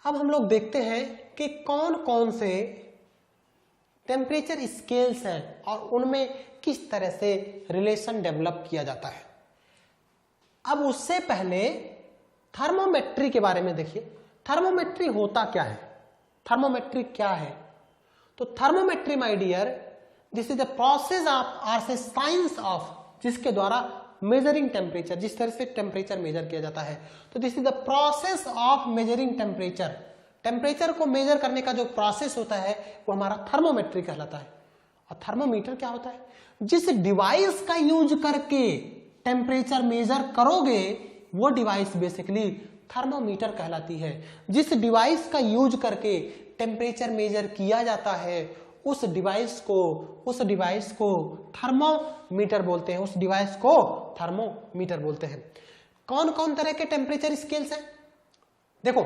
अब हम लोग देखते हैं कि कौन कौन से टेम्परेचर स्केल्स हैं और उनमें किस तरह से रिलेशन डेवलप किया जाता है। अब उससे पहले थर्मोमेट्री के बारे में देखिए, थर्मोमेट्री होता क्या है, थर्मोमेट्री क्या है। तो thermometry my dear, this is the process of आर से साइंस ऑफ, जिसके द्वारा मेजरिंग टेम्परेचर, जिस तरह से टेम्परेचर मेजर किया जाता है। तो this is the process of measuring temperature, temperature को मेजर करने का जो प्रोसेस होता है वो हमारा थर्मोमेट्री कहलाता है। और थर्मोमीटर क्या होता है, जिस डिवाइस का यूज करके टेम्परेचर मेजर करोगे वो डिवाइस बेसिकली थर्मोमीटर कहलाती है। जिस डिवाइस का यूज करके टेम्परेचर मेजर किया जाता है उस डिवाइस को थर्मोमीटर बोलते हैं, उस डिवाइस को थर्मोमीटर बोलते हैं। कौन कौन तरह के टेम्परेचर स्केल्स हैं? देखो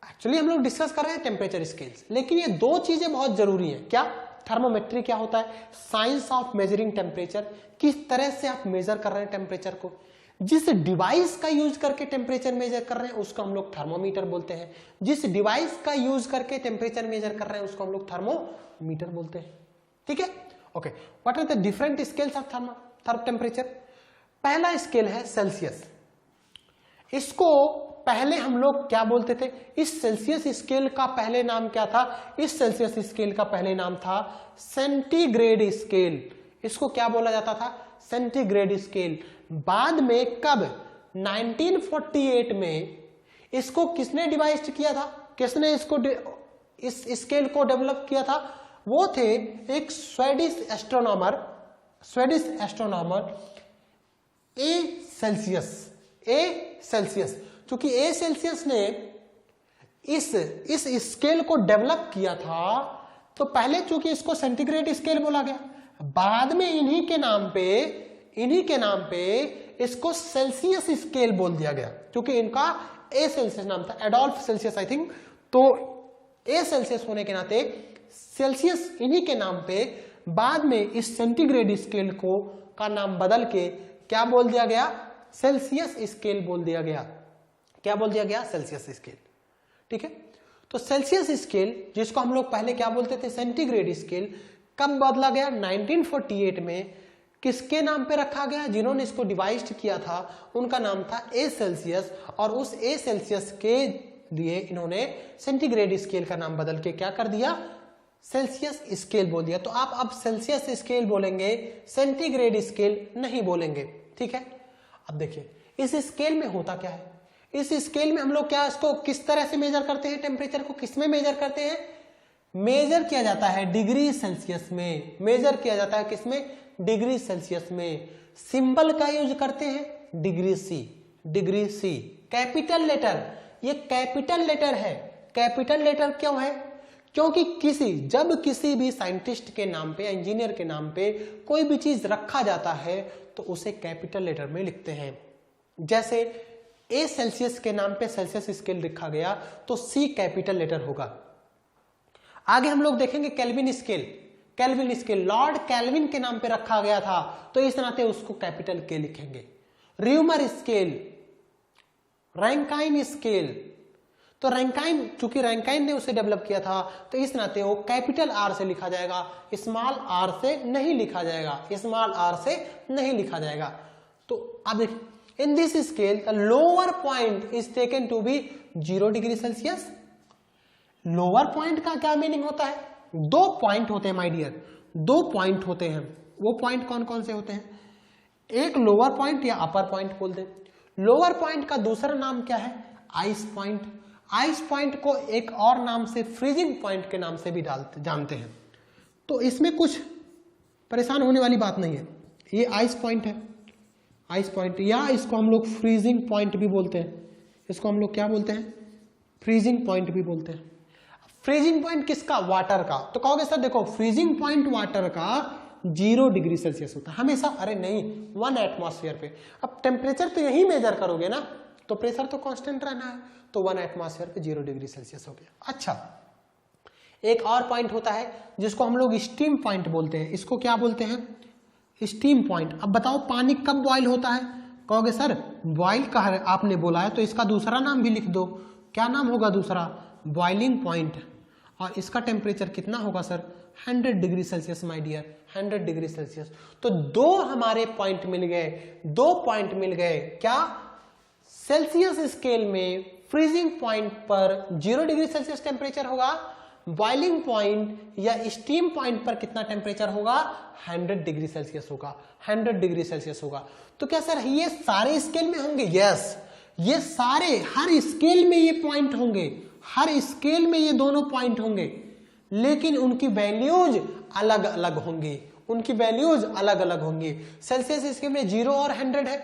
एक्चुअली हम लोग डिस्कस कर रहे हैं टेम्परेचर स्केल्स, लेकिन ये दो चीजें बहुत जरूरी हैं। क्या? थर्मोमेट्री क्या होता है? साइंस ऑफ मेजरिंग टेम्परेचर, किस तरह से आप मेजर कर रहे हैं टेम्परेचर को। जिस डिवाइस का यूज करके टेम्परेचर मेजर कर रहे हैं उसको हम लोग थर्मोमीटर बोलते हैं। जिस डिवाइस का यूज करके टेम्परेचर मेजर कर रहे हैं उसको हम लोग थर्मोमीटर बोलते हैं। ठीक है, okay. What are the different scales of temperature? पहला स्केल है सेल्सियस। इसको पहले हम लोग क्या बोलते थे? इस सेल्सियस स्केल का पहले नाम क्या था? इस सेल्सियस स्केल का पहले नाम था सेंटीग्रेड स्केल। इसको क्या बोला जाता था? Centigrade scale. बाद में कब? 1948 में इसको किसने डिवाइस किया था? किसने इसको इस स्केल को डेवलप किया था? वो थे एक स्वीडिश एस्ट्रोनॉमर ए सेल्सियस। क्योंकि ए सेल्सियस ने इस स्केल को डेवलप किया था, तो पहले चूंकि इसको सेंटीग्रेड स्केल बोला गया, बाद में इन्हीं के नाम पे इसको सेल्सियस स्केल बोल दिया गया, क्योंकि इनका ए सेल्सियस नाम था, एडोल्फ सेल्सियस आई थिंक। तो ए सेल्सियस होने के नाते सेल्सियस इन्हीं के नाम पे बाद में इस सेंटीग्रेड स्केल को का नाम बदल के क्या बोल दिया गया? सेल्सियस स्केल बोल दिया गया। क्या बोल दिया गया? Celsius scale. ठीक है, तो सेल्सियस स्केल जिसको हम लोग पहले क्या बोलते थे? सेंटीग्रेड स्केल, कब बदला गया? 1948 में। किसके नाम पे रखा गया? जिन्होंने इसको डिवाइस किया था उनका नाम था ए सेल्सियस, और उस ए सेल्सियस के लिए इन्होंने सेंटीग्रेड स्केल का नाम बदल के क्या कर दिया? सेल्सियस स्केल बोल दिया। तो आप अब सेल्सियस स्केल बोलेंगे, सेंटीग्रेड स्केल नहीं बोलेंगे। ठीक है, अब देखिए इस स्केल में होता क्या है। इस स्केल में हम लोग क्या इसको किस तरह से मेजर करते हैं? टेम्परेचर को किसमें मेजर करते हैं? मेजर किया जाता है डिग्री सेल्सियस में। मेजर किया जाता है किसमें? डिग्री सेल्सियस में। सिंबल का यूज करते हैं डिग्री सी। कैपिटल लेटर, ये कैपिटल लेटर है। कैपिटल लेटर क्यों है? क्योंकि जब किसी भी साइंटिस्ट के नाम पे, इंजीनियर के नाम पे कोई भी चीज रखा जाता है तो उसे कैपिटल लेटर में लिखते हैं। जैसे ए सेल्सियस के नाम पे सेल्सियस स्केल लिखा गया तो सी कैपिटल लेटर होगा। आगे हम लोग देखेंगे केल्विन स्केल लॉर्ड केल्विन के नाम पे रखा गया था, तो इस नाते उसको कैपिटल के लिखेंगे। र्यूमर स्केल, रैंकाइन स्केल, तो रैंकाइन, चूंकि रैंकाइन ने उसे डेवलप किया था तो इस नाते वो कैपिटल आर से लिखा जाएगा, स्मॉल आर से नहीं लिखा जाएगा। तो अब देखिए, in this scale the lower point is taken to be 0 degree Celsius. Lower point का क्या मीनिंग होता है? दो पॉइंट होते हैं माय डियर, दो पॉइंट होते हैं। वो पॉइंट कौन कौन से होते हैं? एक लोअर पॉइंट या अपर पॉइंट बोल दे। लोअर पॉइंट का दूसरा नाम क्या है? Ice point. आइस पॉइंट को एक और नाम से फ्रीजिंग पॉइंट के नाम से भी जानते हैं। तो इसमें कुछ परेशान होने वाली बात नहीं है। ये आइस पॉइंट है, आइस पॉइंट, या इसको हम लोग फ्रीजिंग पॉइंट भी बोलते हैं। इसको हम लोग क्या बोलते हैं? फ्रीजिंग पॉइंट भी बोलते हैं। फ्रीजिंग पॉइंट किसका? वाटर का। तो कहोगे सर देखो फ्रीजिंग पॉइंट वाटर का 0 डिग्री सेल्सियस होता है हमेशा। अरे नहीं, 1 एटमॉस्फेयर पे। अब टेम्परेचर तो यही मेजर करोगे ना, तो प्रेशर तो कांस्टेंट रहना है, तो 1 एटमॉस्फेयर पे 0 डिग्री सेल्सियस हो गया। अच्छा, एक और पॉइंट होता है जिसको हम लोग स्टीम पॉइंट बोलते हैं। इसको क्या बोलते हैं? Steam point. अब बताओ पानी कब बॉयल होता है? कहोगे सर बॉयल का आपने बोला है तो इसका दूसरा नाम भी लिख दो। क्या नाम होगा दूसरा? बॉइलिंग पॉइंट, और इसका टेम्परेचर कितना होगा sir 100 degree Celsius my dear, 100 degree Celsius. तो दो हमारे पॉइंट मिल गए, दो पॉइंट मिल गए। क्या सेल्सियस स्केल में फ्रीजिंग पॉइंट पर 0 डिग्री सेल्सियस टेम्परेचर होगा, बॉइलिंग पॉइंट या स्टीम पॉइंट पर कितना टेम्परेचर होगा 100 डिग्री सेल्सियस होगा, 100 डिग्री सेल्सियस होगा। तो क्या सर ये सारे स्केल में होंगे? यस, ये सारे हर स्केल में ये पॉइंट होंगे, हर स्केल में ये दोनों पॉइंट होंगे, लेकिन उनकी वैल्यूज अलग अलग होंगी, उनकी वैल्यूज अलग अलग होंगी। सेल्सियस स्केल में 0 और 100 है,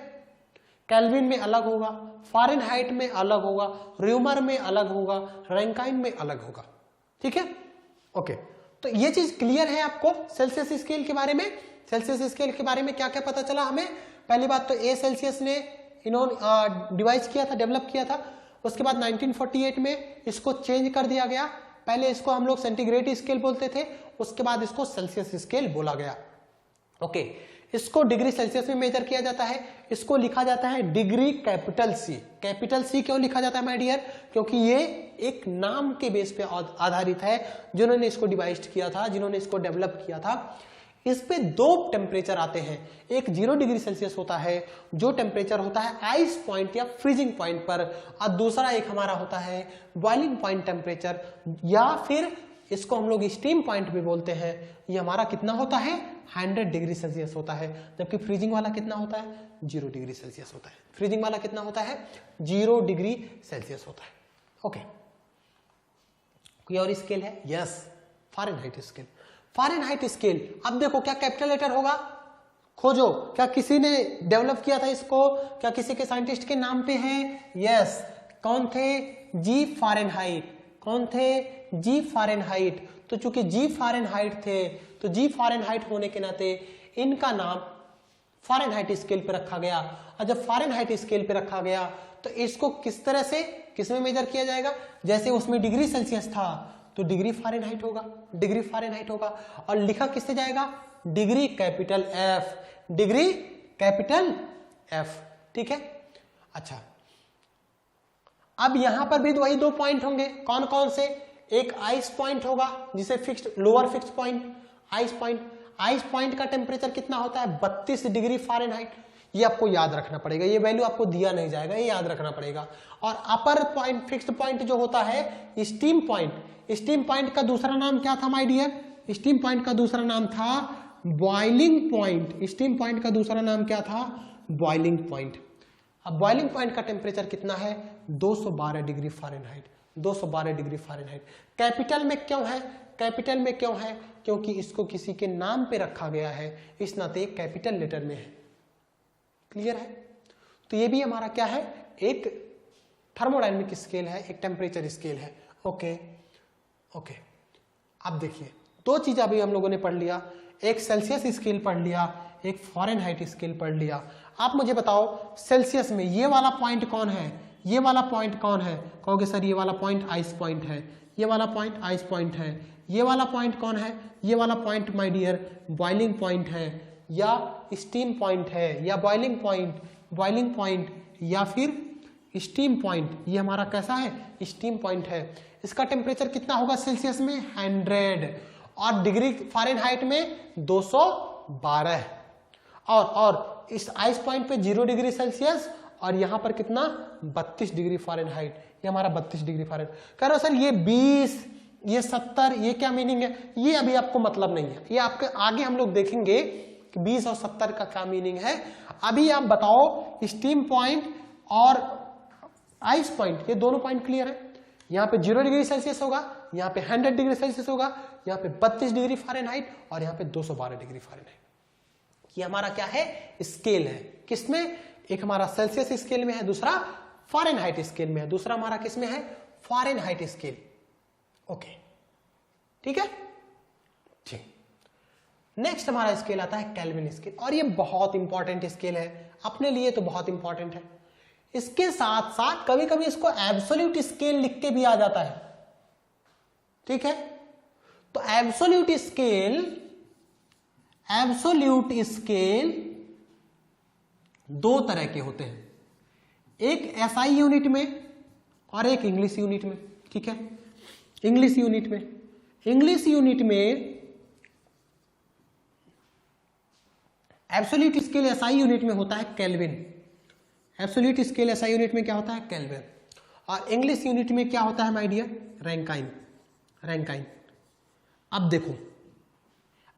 केल्विन में अलग होगा, फ़ारेनहाइट में अलग होगा, र्यूमर में अलग होगा, रैंकाइन में अलग होगा। ठीक है, ओके। तो ये चीज क्लियर है आपको सेल्सियस स्केल के बारे में। सेल्सियस स्केल के बारे में क्या क्या पता चला हमें? पहली बात तो ए सेल्सियस ने इन्होंने डिवाइस किया था, डेवलप किया था। उसके बाद 1948 में इसको चेंज कर दिया गया। पहले इसको हम लोग सेंटीग्रेड स्केल बोलते थे, उसके बाद इसको सेल्सियस स्केल बोला गया। ओके, इसको डिग्री सेल्सियस में मेजर किया जाता है, इसको लिखा जाता है degree capital C. Capital C क्यों लिखा जाता है माय डियर? क्योंकि ये एक नाम के बेस पे आधारित है, जिन्होंने इसको डिवाइस किया था, जिन्होंने इसको डेवलप किया था। इस पे दो टेम्परेचर आते हैं, एक 0 डिग्री सेल्सियस होता है जो टेम्परेचर होता है आइस पॉइंट या फ्रीजिंग पॉइंट पर, और दूसरा एक हमारा होता है बॉइलिंग पॉइंट टेम्परेचर, या फिर इसको हम लोग स्टीम पॉइंट भी बोलते हैं। ये हमारा कितना होता है 100 डिग्री सेल्सियस होता है, जबकि फ्रीजिंग वाला कितना होता है 0 डिग्री सेल्सियस होता है। फ्रीजिंग वाला कितना होता है 0 डिग्री सेल्सियस होता है। ओके, कोई और स्केल है? Yes, Fahrenheit scale. Fahrenheit scale, अब देखो क्या कैपिटल लेटर होगा, खोजो। क्या किसी ने डेवलप किया था इसको? क्या किसी के साइंटिस्ट के नाम पे है? यस, कौन थे? जी फ़ारेनहाइट। कौन थे? जी फ़ारेनहाइट। तो चूंकि जी फ़ारेनहाइट थे, तो जी फ़ारेनहाइट होने के नाते इनका नाम फ़ारेनहाइट स्केल पे रखा गया। और जब फ़ारेनहाइट स्केल पे रखा गया तो इसको किस तरह से किसमें मेजर किया जाएगा? जैसे उसमें डिग्री सेल्सियस था तो डिग्री फ़ारेनहाइट होगा, डिग्री फ़ारेनहाइट होगा। और लिखा किससे जाएगा? Degree capital F, degree capital F. ठीक है, अच्छा। अब यहां पर भी वही दो पॉइंट होंगे, कौन कौन से? एक आइस पॉइंट होगा जिसे fixed, lower fixed point, ice point. Ice point का टेम्परेचर कितना होता है 32 डिग्री फ़ारेनहाइट। ये आपको याद रखना पड़ेगा, ये वैल्यू आपको दिया नहीं जाएगा, ये याद रखना पड़ेगा। और अपर पॉइंट, फिक्स्ड पॉइंट जो होता है स्टीम पॉइंट। स्टीम पॉइंट का दूसरा नाम क्या था माय डियर? स्टीम पॉइंट का दूसरा नाम था बॉइलिंग पॉइंट। स्टीम पॉइंट का दूसरा नाम क्या था? Boiling point. अब बॉइलिंग पॉइंट का टेम्परेचर कितना है 212 degree Fahrenheit, 212 degree Fahrenheit. Capital में क्यों है? कैपिटल में क्यों है? क्योंकि इसको किसी के नाम पे रखा गया है, इस नाते कैपिटल लेटर में है। क्लियर है? तो ये भी हमारा क्या है? एक थर्मोडायनेमिक स्केल है, एक टेम्परेचर स्केल है। ओके ओके, अब देखिए दो चीज अभी हम लोगों ने पढ़ लिया, एक सेल्सियस स्केल पढ़ लिया, एक फ़ारेनहाइट स्केल पढ़ लिया। आप मुझे बताओ सेल्सियस में ये वाला पॉइंट कौन है? ये वाला पॉइंट कौन है? कहोगे सर ये वाला पॉइंट आइस पॉइंट है, ये वाला पॉइंट आइस पॉइंट है। ये वाला पॉइंट कौन है? ये वाला point my dear boiling point है, या स्टीम पॉइंट है, या बॉइलिंग पॉइंट या फिर स्टीम पॉइंट। ये हमारा कैसा है? स्टीम पॉइंट है। इसका टेम्परेचर कितना होगा सेल्सियस में 100, और डिग्री फ़ारेनहाइट में 212। और इस आइस पॉइंट पे 0 डिग्री सेल्सियस, और यहां पर कितना 32 डिग्री फ़ारेनहाइट। ये हमारा 32 डिग्री फ़ारेनहाइट। कह रहे हो सर ये 20, ये 70, ये क्या मीनिंग है? ये अभी आपको मतलब नहीं है, ये आपके आगे हम लोग देखेंगे कि 20 और 70 का क्या मीनिंग है। अभी आप बताओ स्टीम पॉइंट और आइस पॉइंट, ये दोनों पॉइंट क्लियर है। यहाँ पे 0 डिग्री सेल्सियस होगा, यहाँ पे 100 डिग्री सेल्सियस होगा, यहाँ पे 32 डिग्री फ़ारेनहाइट, और यहाँ पे 212 डिग्री फ़ारेनहाइट। ये हमारा क्या है? स्केल है। किसमें? एक हमारा सेल्सियस स्केल में है, दूसरा फ़ारेनहाइट स्केल में है। दूसरा हमारा किसमें है? Fahrenheit scale. ओके, ठीक है, ठीक। नेक्स्ट हमारा स्केल आता है केल्विन स्केल, और ये बहुत इंपॉर्टेंट स्केल है अपने लिए, तो बहुत इंपॉर्टेंट है। इसके साथ साथ कभी कभी इसको एब्सोल्यूट स्केल लिख के भी आ जाता है। ठीक है, तो एब्सोल्यूट स्केल दो तरह के होते हैं, एक एसआई यूनिट में और एक इंग्लिश यूनिट में। ठीक है, इंग्लिश यूनिट में, इंग्लिश यूनिट में एब्सोल्यूट स्केल एसआई यूनिट में होता है kelvin. Absolute scale SI unit में क्या होता है? केल्विन। और इंग्लिश यूनिट में क्या होता है माय डियर? रैंकाइन। रैंकाइन। अब देखो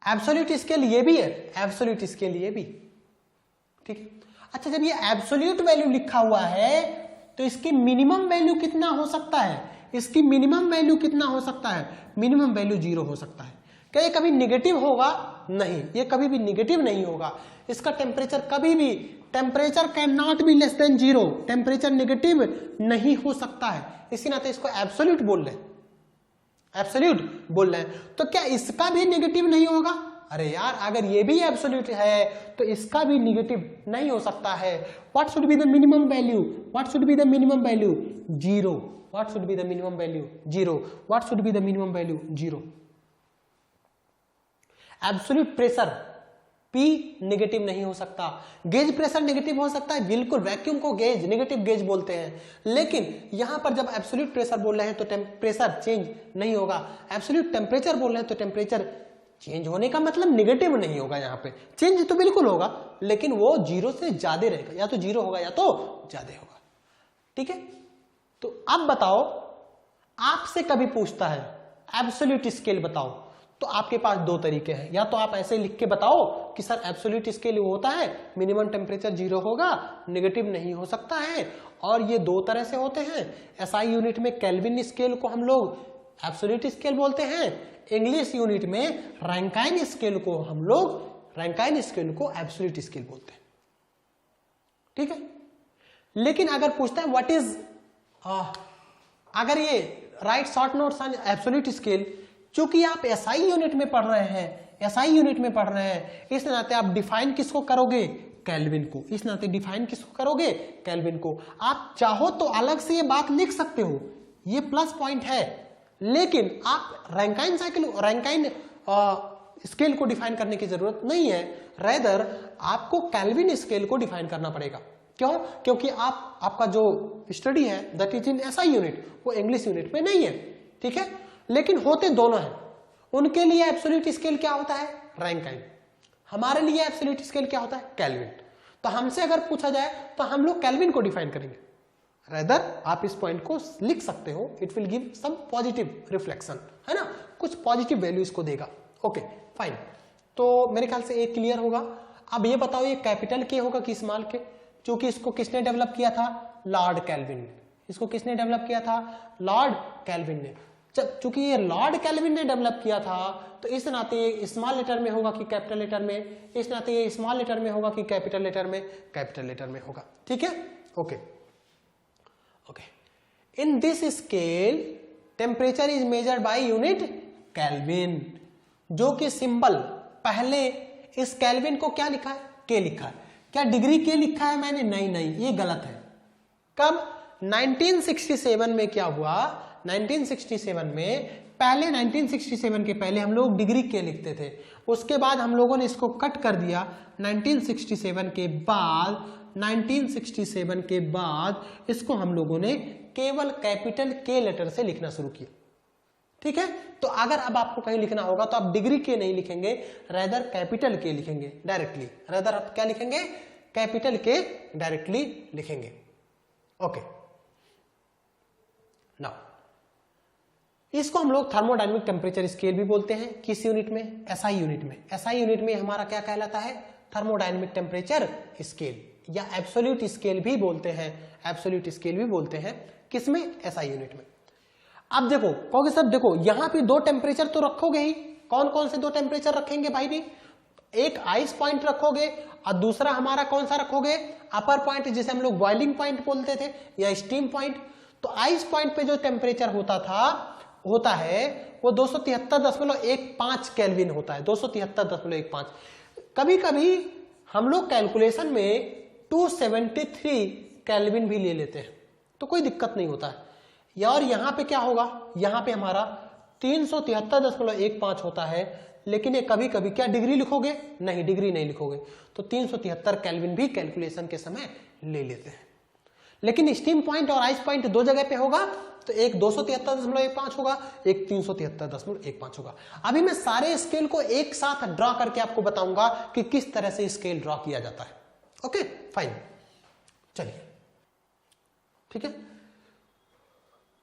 एब्सोल्यूट स्केल ये भी है, एब्सोल्यूट स्केल ये भी, ठीक है। अच्छा, जब ये एब्सोल्यूट वैल्यू लिखा हुआ है तो इसकी मिनिमम वैल्यू कितना हो सकता है? इसकी मिनिमम वैल्यू कितना हो सकता है? मिनिमम वैल्यू 0 हो सकता है। क्या ये कभी निगेटिव होगा? नहीं, ये कभी भी निगेटिव नहीं होगा। इसका टेम्परेचर कभी भी, temperature can not be less than 0, temperature negative नहीं हो सकता है। इसी नाते इसको एब्सोल्यूट बोल रहे हैं, एब्सोल्यूट बोल रहे हैं। तो क्या इसका भी निगेटिव नहीं होगा? अरे यार, अगर ये भी एब्सोल्यूट है तो इसका भी निगेटिव नहीं हो सकता है। What should be the minimum value? What should be the minimum value? 0। What should be the minimum value? 0। What should be the minimum value? 0। Absolute pressure P negative नहीं हो सकता। गेज प्रेशर नेगेटिव हो सकता है, बिल्कुल, vacuum को gauge, negative gauge बोलते हैं। लेकिन यहां पर जब एब्सोल्यूट प्रेशर बोल रहे हैं तो टेम्परेचर चेंज नहीं होगा। एब्सोल्यूट टेम्परेचर बोल रहे हैं तो टेम्परेचर चेंज होने का मतलब नेगेटिव नहीं होगा। यहाँ पे चेंज तो बिल्कुल होगा, लेकिन वो 0 से ज्यादा रहेगा, या तो 0 होगा या तो ज्यादा होगा, ठीक है। तो अब बताओ, आपसे कभी पूछता है एब्सोल्यूट स्केल बताओ, तो आपके पास 2 तरीके हैं। या तो आप ऐसे लिख के बताओ कि सर एब्सोल्यूट स्केल वो होता है मिनिमम टेम्परेचर 0 होगा, नेगेटिव नहीं हो सकता है। और ये 2 तरह से होते हैं। एसआई यूनिट में केल्विन स्केल को हम लोग एब्सोल्यूट स्केल बोलते हैं, इंग्लिश यूनिट में रैंकाइन स्केल को हम लोग एब्सोल्यूट स्केल बोलते हैं, ठीक है। लेकिन अगर पूछता है व्हाट इज, अगर ये right short notes on absolute scale, चूंकि आप एसआई यूनिट में पढ़ रहे हैं, एसआई यूनिट में पढ़ रहे हैं, इस नाते आप डिफाइन किसको करोगे? केल्विन को। इस नाते डिफाइन किसको करोगे? केल्विन को। आप चाहो तो अलग से ये बात लिख सकते हो, ये प्लस पॉइंट है, लेकिन आप रैंकाइन स्केल को डिफाइन करने की जरूरत नहीं है। रेदर आपको केल्विन स्केल को डिफाइन करना पड़ेगा। क्यों? क्योंकि आपका जो स्टडी है that is in SI unit, वो इंग्लिश यूनिट में नहीं है, ठीक है। लेकिन होते दोनों हैं। उनके लिए एब्सोल्यूट स्केल क्या होता है? रैंकाइन। हमारे लिए एब्सोल्यूट स्केल क्या होता है? केल्विन। तो हमसे अगर पूछा जाए तो हम लोग केल्विन को डिफाइन करेंगे। रेदर आप इस पॉइंट को लिख सकते हो, it will give some positive reflection, है ना, कुछ पॉजिटिव वैल्यू इसको देगा। ओके फाइन, तो मेरे ख्याल से एक क्लियर होगा। अब ये बताओ ये कैपिटल के होगा कि स्मॉल के? क्योंकि इसको किसने डेवलप किया था? लॉर्ड केल्विन ने। इसको किसने डेवलप किया था? लॉर्ड केल्विन ने। चूंकि ये लॉर्ड केल्विन ने डेवलप किया था तो इस नाते ये स्मॉल लेटर में होगा कि कैपिटल लेटर में, इस नाते ये स्मॉल लेटर में होगा कि कैपिटल लेटर में, कैपिटल लेटर में होगा, ठीक है। Okay okay, in this scale temperature is measured by unit kelvin, जो कि सिंबल पहले इस केल्विन को क्या लिखा है? के लिखा है। क्या डिग्री के लिखा है मैंने? नहीं नहीं, ये गलत है। कब? 1967 में क्या हुआ? 1967 में, पहले 1967 के पहले हम लोग डिग्री के लिखते थे, उसके बाद हम लोगों ने इसको कट कर दिया। 1967 के बाद इसको हम लोगों ने केवल कैपिटल के लेटर से लिखना शुरू किया, ठीक है। तो अगर अब आपको कहीं लिखना होगा तो आप डिग्री के नहीं लिखेंगे, रेदर कैपिटल के लिखेंगे डायरेक्टली। रेदर आप क्या लिखेंगे? कैपिटल के डायरेक्टली लिखेंगे। ओके, नाउ इसको हम लोग थर्मोडायनेमिक टेम्परेचर स्केल भी बोलते हैं। किस यूनिट में? एसआई यूनिट में। एसआई यूनिट में हमारा क्या कहलाता है? थर्मोडायनेमिक टेम्परेचर स्केल, या एब्सोल्यूट स्केल भी बोलते हैं। एब्सोल्यूट स्केल भी बोलते हैं किसमें? एसआई यूनिट में। अब देखो कहोगे सर देखो यहां पे 2 टेम्परेचर तो रखोगे ही। कौन कौन से 2 टेम्परेचर रखेंगे भाई भी? एक आइस पॉइंट रखोगे और दूसरा हमारा कौन सा रखोगे? अपर पॉइंट, जिसे हम लोग बॉइलिंग पॉइंट बोलते थे, या स्टीम पॉइंट। तो आइस पॉइंट पे जो टेम्परेचर होता है वो 273.15 केल्विन होता है। 273.15। कभी कभी हम लोग कैलकुलेशन में 273 केल्विन भी ले लेते हैं, तो कोई दिक्कत नहीं होता है। और यहां पे क्या होगा? यहां पे हमारा 373.15 होता है, लेकिन ये कभी कभी क्या डिग्री लिखोगे? नहीं, डिग्री नहीं लिखोगे, तो 373 केल्विन भी कैलकुलेशन के समय ले लेते हैं। लेकिन स्टीम पॉइंट और आइस पॉइंट 2 जगह पे होगा, तो एक 273.15 होगा, एक 373.15 होगा। अभी मैं सारे स्केल को एक साथ ड्रॉ करके आपको बताऊंगा कि किस तरह से स्केल ड्रॉ किया जाता है। ओके फाइन, चलिए ठीक है।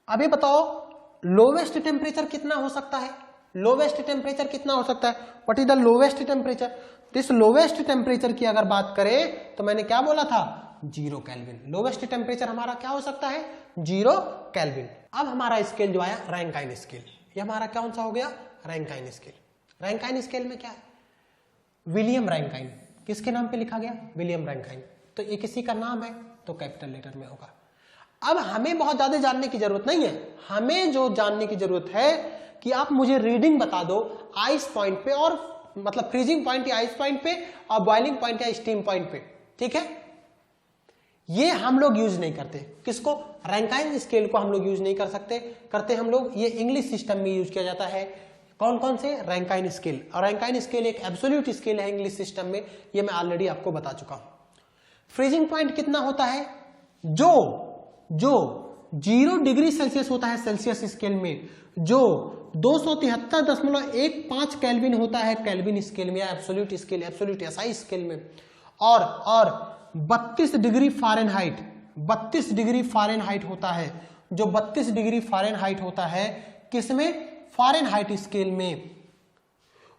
अभी बताओ लोवेस्ट टेम्परेचर कितना हो सकता है, लोवेस्ट टेम्परेचर कितना हो सकता है, what is the lowest temperature. This lowest temperature की अगर बात करें तो मैंने क्या बोला था, 0 केल्विन। लोवेस्ट टेम्परेचर हमारा क्या हो सकता है, 0 केल्विन। अब हमारा स्केल जो आया रैंकाइन स्केल, ये हमारा कौन सा हो गया, रैंकाइन स्केल। रैंकाइन स्केल में क्या है, विलियम रैंकाइन, किसके नाम पे लिखा गया, विलियम रैंकाइन। तो ये किसी का नाम है तो कैपिटल लेटर में होगा। अब हमें बहुत ज्यादा जानने की जरूरत नहीं है, हमें जो जानने की जरूरत है कि आप मुझे रीडिंग बता दो आइस पॉइंट पे, और मतलब फ्रीजिंग पॉइंट या आइस पॉइंट पे, और बॉइलिंग पॉइंट या स्टीम पॉइंट पे, ठीक है। ये हम लोग यूज नहीं करते, किसको, रैंकाइन स्केल को हम लोग यूज नहीं कर सकते, करते हम लोग ये इंग्लिश सिस्टम में यूज किया जाता है। कौन कौन से, रैंकाइन स्केल। और रैंकाइन स्केल एक एब्सोल्यूट स्केल है इंग्लिश सिस्टम में, ये मैं ऑलरेडी आपको बता चुका हूं। फ्रीजिंग पॉइंट कितना होता है, जो 0 डिग्री सेल्सियस होता है सेल्सियस स्केल में, जो 273.15 केल्विन होता है केल्विन स्केल में या absolute scale, absolute SI scale में, और 32 डिग्री फ़ारेनहाइट, 32 डिग्री फ़ारेनहाइट होता है, जो 32 डिग्री फ़ारेनहाइट होता है किसमें, फ़ारेनहाइट स्केल में।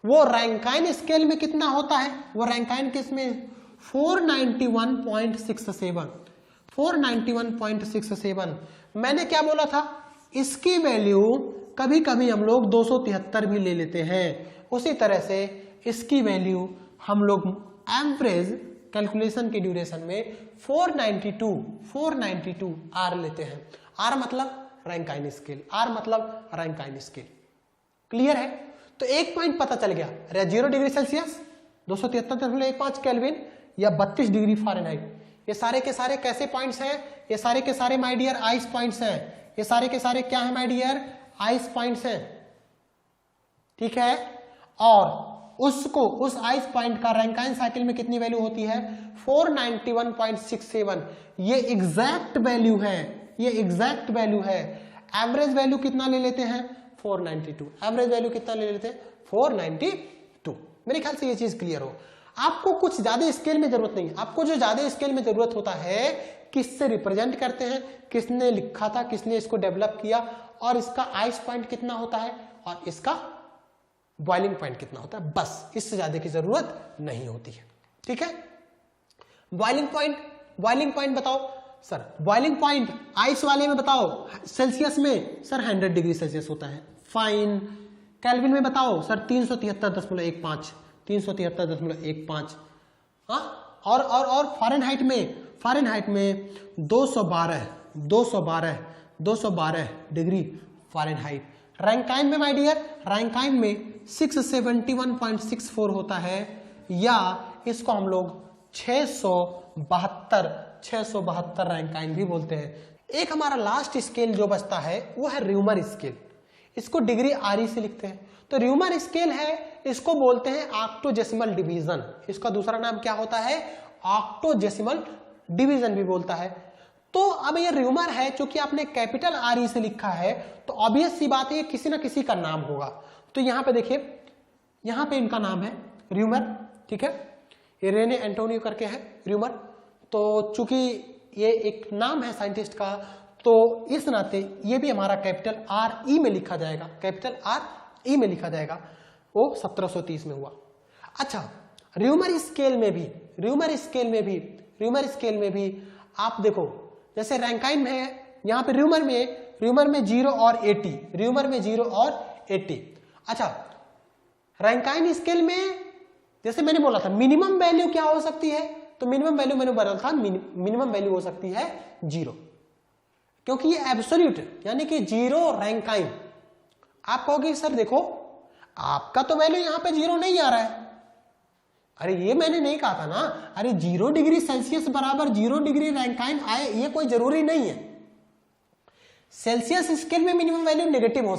वो रैंकाइन स्केल में कितना होता है, वो रैंकाइन किसमें 491.67, 491.67। मैंने क्या बोला था, इसकी वैल्यू कभी कभी हम लोग 273 भी ले लेते हैं, उसी तरह से इसकी वैल्यू हम लोग एवरेज कैलकुलेशन की ड्यूरेशन में 492 आर लेते हैं। आर मतलब रैंकाइन स्केल, आर मतलब रैंकाइन स्केल। क्लियर है, तो एक पॉइंट पता चल गया, 0 डिग्री सेल्सियस, 273.15 केल्विन या 32 डिग्री फ़ारेनहाइट। ये सारे के सारे कैसे पॉइंट्स हैं, ये सारे के सारे माय डियर आइस पॉइंट्स हैं, ये सारे के सारे क्या है माय डियर, आइस पॉइंट्स हैं, ठीक है। और उसको, उस आइस पॉइंट का रैंकाइन साइकिल में कितनी वैल्यू होती है, 491.67। ये एग्जैक्ट वैल्यू है, ये एग्जैक्ट वैल्यू है। एवरेज वैल्यू कितना ले लेते हैं, 492। एवरेज वैल्यू कितना ले लेते हैं, 492। मेरे ख्याल से ये चीज क्लियर हो। आपको कुछ ज्यादा स्केल में जरूरत नहीं है, आपको जो ज्यादा स्केल में जरूरत होता है, किससे रिप्रेजेंट करते हैं, किसने लिखा था, किसने इसको डेवलप किया, और इसका आइस पॉइंट कितना होता है, और इसका बॉइलिंग पॉइंट कितना होता है, बस इससे ज्यादा की जरूरत नहीं होती है, ठीक है। बॉइलिंग पॉइंट बताओ सर, बॉइलिंग पॉइंट आइस वाले में बताओ, सेल्सियस में सर 100 डिग्री सेल्सियस होता है, फाइन। केल्विन में बताओ सर 373.15, 373.15। हाँ, और फ़ारेनहाइट में 212 डिग्री फ़ारेनहाइट। रैंकाइन में माय डियर, रैंकाइन में 671.64 होता है, या इसको हम लोग 672 रैंकाइन भी बोलते हैं। एक हमारा लास्ट स्केल जो बचता है वो है र्यूमर स्केल, इसको डिग्री आरई से लिखते हैं। तो र्यूमर स्केल है, इसको बोलते हैं ऑक्टोजेसिमल डिवीजन, इसका दूसरा नाम क्या होता है, ऑक्टोजेसिमल डिवीजन भी बोलता है। तो अब ये र्यूमर है, चूंकि आपने कैपिटल आरई से लिखा है तो ऑब्वियस सी बात है किसी ना किसी का नाम होगा। तो यहां पे देखिए, यहां पे इनका नाम है र्यूमर, ठीक है, ये रेने एंटोनियो करके है र्यूमर। तो चूंकि ये एक नाम है साइंटिस्ट का, तो इस नाते ये भी हमारा कैपिटल आर ई में लिखा जाएगा, कैपिटल आर ई में लिखा जाएगा। वो 1730 में हुआ। अच्छा, र्यूमर स्केल में भी आप देखो, जैसे रैंकाइन में है, यहां पे र्यूमर में 0 और 80। अच्छा, रैंकाइन स्केल में जैसे मैंने बोला था मिनिमम वैल्यू क्या हो सकती है, तो मिनिमम वैल्यू मैंने बोला था, मिनिमम वैल्यू हो सकती है 0, क्योंकि ये एब्सोल्यूट यानी कि 0 रैंकाइन। आप कहोगे सर देखो आपका तो वैल्यू यहां पे 0 नहीं आ रहा है। अरे ये मैंने नहीं कहा था ना, अरे 0 डिग्री सेल्सियस बराबर 0 डिग्री रैंकाइन आए, ये कोई जरूरी नहीं है। सेल्सियस स्केल में मिनिमम वैल्यू नेगेटिव हो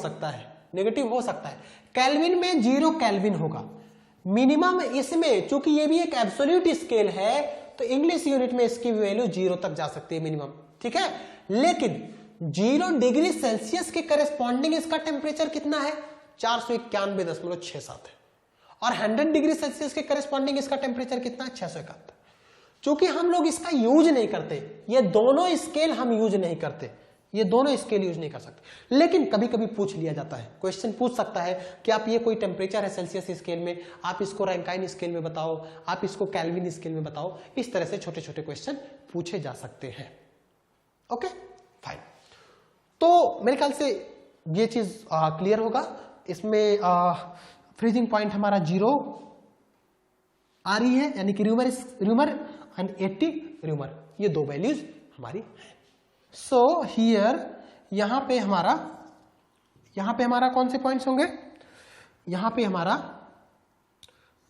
सकता है, केल्विन में 0 केल्विन होगा मिनिमम। इसमें चूंकि ये भी एक एब्सोल्यूट स्केल है, तो इंग्लिश यूनिट में इसकी वैल्यू 0 तक जा सकती है मिनिमम, ठीक है। लेकिन 0 डिग्री सेल्सियस के करस्पॉन्डिंग इसका टेम्परेचर कितना है 491.67 है, और 100 डिग्री सेल्सियस के करस्पॉन्डिंग इसका टेम्परेचर कितना है 671। चूंकि हम लोग इसका यूज नहीं करते, ये दोनों स्केल हम यूज नहीं करते, ये दोनों स्केल यूज नहीं कर सकते, लेकिन कभी कभी पूछ लिया जाता है, क्वेश्चन पूछ सकता है कि आप ये कोई टेम्परेचर है सेल्सियस स्केल में, आप इसको रैंकाइन स्केल में बताओ, आप इसको केल्विन स्केल में बताओ। इस तरह से छोटे छोटे क्वेश्चन पूछे जा सकते हैं। ओके फाइन, तो मेरे ख्याल से ये चीज क्लियर होगा। इसमें फ्रीजिंग पॉइंट हमारा 0 आ रही है, यानी कि र्यूमर एंड 80 र्यूमर, ये दो वैल्यूज हमारी है। सो हियर यहां पे हमारा कौन से पॉइंट्स होंगे, यहां पे हमारा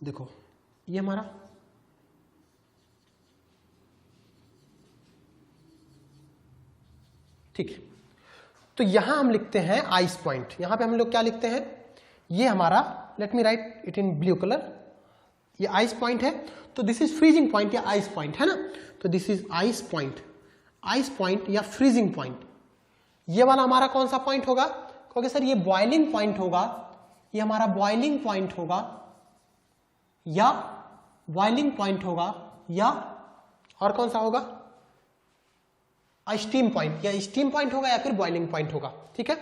देखो ये हमारा ठीक है, तो यहां हम लिखते हैं आइस पॉइंट। यहां पे हम लोग क्या लिखते हैं, ये हमारा, let me right it in blue colour, ये आइस पॉइंट है, तो दिस इज फ्रीजिंग पॉइंट या आइस पॉइंट है ना, तो दिस इज आइस पॉइंट या फ्रीजिंग पॉइंट। ये वाला हमारा कौन सा पॉइंट होगा, क्योंकि सर ये बॉइलिंग पॉइंट होगा, ये हमारा बॉइलिंग पॉइंट होगा या बॉइलिंग पॉइंट होगा, या और कौन सा होगा, स्टीम पॉइंट, या स्टीम पॉइंट होगा या फिर बॉइलिंग पॉइंट होगा। ठीक है,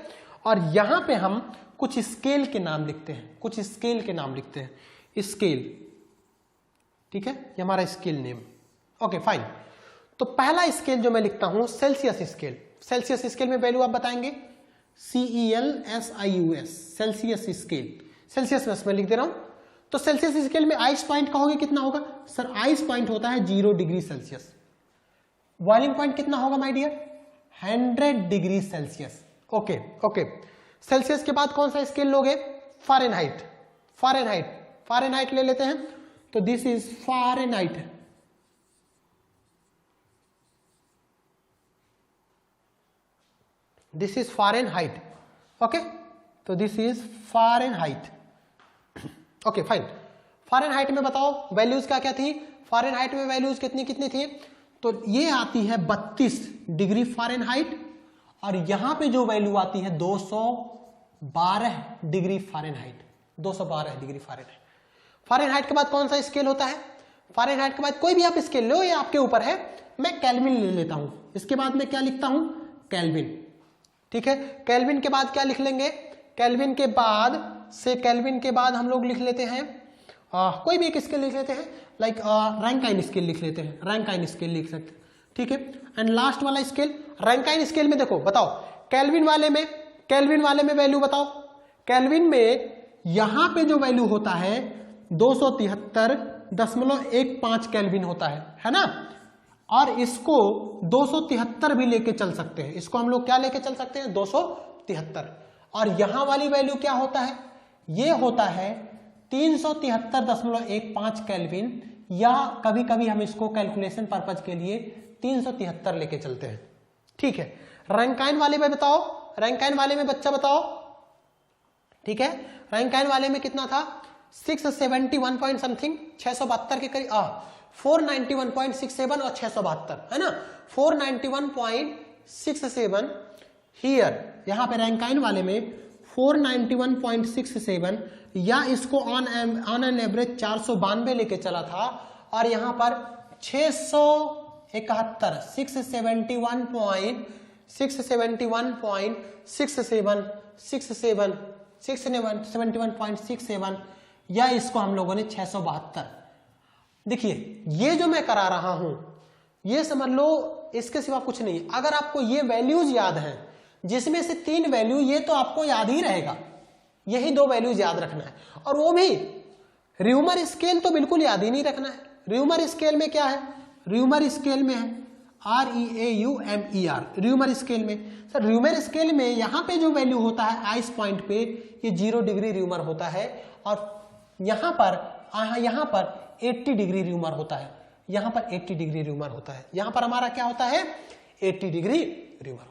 और यहां पे हम कुछ स्केल के नाम लिखते हैं, कुछ स्केल के नाम लिखते हैं, स्केल। ठीक है, ये हमारा स्केल नेम। ओके फाइन, तो पहला स्केल जो मैं लिखता हूं सेल्सियस स्केल। सेल्सियस स्केल में वैल्यू आप बताएंगे CELSIUS, सेल्सियस स्केल, सेल्सियस में लिख दे रहा हूं। तो सेल्सियस स्केल में आइस पॉइंट कहोगे कितना होगा, सर आइस पॉइंट होता है 0 डिग्री सेल्सियस। बॉइलिंग पॉइंट कितना होगा my dear, 100 degree Celsius. Okay okay, Celsius के बाद कौन सा स्केल लोगे, फारेनहाइट। फारेनहाइट ले लेते हैं, तो this is Fahrenheit. This is Fahrenheit. Okay, तो this is Fahrenheit. Okay fine, Fahrenheit में बताओ वैल्यूज क्या क्या थी, फारेनहाइट में वैल्यूज कितनी कितनी थी, तो ये आती है 32 डिग्री फारेनहाइट, और यहां पे जो वैल्यू आती है 212 degree Fahrenheit, 212 degree Fahrenheit. Fahrenheit के बाद कौन सा स्केल होता है, फारेनहाइट के बाद कोई भी आप स्केल लो, ये आपके ऊपर है, मैं केल्विन ले लेता हूं। इसके बाद मैं क्या लिखता हूं, केल्विन। ठीक है, केल्विन के बाद क्या लिख लेंगे, केल्विन के बाद हम लोग लिख लेते हैं कोई भी एक स्केल लिख लेते हैं, लाइक रैंकाइन स्केल लिख लेते हैं, रैंकाइन स्केल लिख सकते हैं। ठीक है, एंड लास्ट वाला स्केल रैंकाइन स्केल में देखो बताओ, केल्विन वाले में वैल्यू बताओ। केल्विन में यहां पे जो वैल्यू होता है 273.15 केल्विन होता है ना, और इसको 273 भी लेके चल सकते हैं, इसको हम लोग क्या लेके चल सकते हैं 273, और यहां वाली वैल्यू क्या होता है, ये होता है 373.15 केल्विन, या कभी कभी हम इसको कैलकुलेशन पर्पज के लिए 373 लेके चलते हैं। ठीक है, रैंकाइन वाले में बताओ, रैंकाइन वाले में बच्चा बताओ। ठीक है, रैंकाइन वाले में कितना था 671 पॉइंट समथिंग, 672 के करीब, 491.67 और 672 है ना, 491.67 हियर, यहां पे रैंकाइन वाले में 491.67, या इसको ऑन एन एवरेज 492 लेके चला था, और यहां पर 671.67, या इसको हम लोगों ने 672। देखिए ये जो मैं करा रहा हूं, ये समझ लो इसके सिवा कुछ नहीं। अगर आपको ये वैल्यूज याद हैं, जिसमें से 3 वैल्यू, ये तो आपको याद ही रहेगा, यही 2 वैल्यूज याद रखना है, और वो भी र्यूमर स्केल तो बिल्कुल याद ही नहीं रखना है। र्यूमर स्केल में क्या है, र्यूमर स्केल में है REAUMER, र्यूमर स्केल में। सर र्यूमर स्केल में यहां पे जो वैल्यू होता है आइस पॉइंट पे, ये 0 डिग्री र्यूमर होता है, और यहां पर 80 डिग्री र्यूमर होता है, यहां पर 80 डिग्री र्यूमर होता है, यहां पर हमारा क्या होता है 80 डिग्री र्यूमर।